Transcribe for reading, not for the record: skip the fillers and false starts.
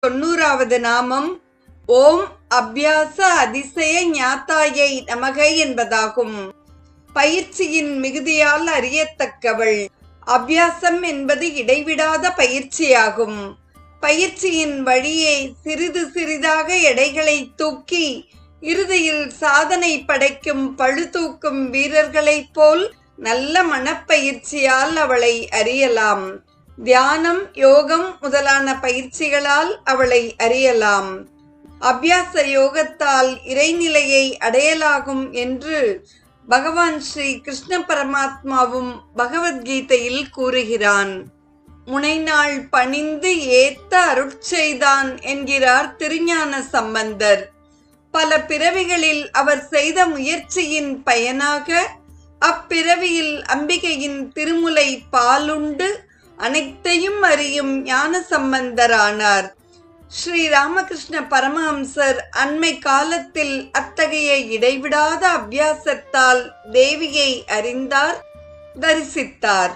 90வது நாமம் ஓம் அபியாச அதிசய ஞாத்தாயை நமக என்பதாகும். பயிற்சியின் மிகுதியால் அறியத்தக்கவள். அபியாசம் என்பது இடைவிடாத பயிற்சியாகும். பயிற்சியின் வழியே சிறிது சிறிதாக எடைகளை தூக்கி இறுதியில் சாதனை படைக்கும் பளு தூக்கும் வீரர்களைப் போல் நல்ல மனப்பயிற்சியால் அவளை அறியலாம். தியானம், யோகம் முதலான பயிற்சிகளால் அவளை அறியலாம். அபியாச யோகத்தால் இறைநிலையை அடையலாகும் என்று பகவான் ஸ்ரீ கிருஷ்ண பரமாத்மாவும் பகவத்கீதையில் கூறுகிறான். முனைநாள் பணிந்து ஏத்த அருட்செய்தான் என்கிறார் திருஞான சம்பந்தர். பல பிறவிகளில் அவர் செய்த முயற்சியின் பயனாக அப்பிறவியில் அம்பிகையின் திருமுலை பாலுண்டு அனைத்தையும் அறியும் ஞான சம்பந்தரானார். ஸ்ரீ ராமகிருஷ்ண பரமஹம்சர் அண்மை காலத்தில் அத்தகைய இடைவிடாத அபியாசத்தால் தேவியை அறிந்தார், தரிசித்தார்.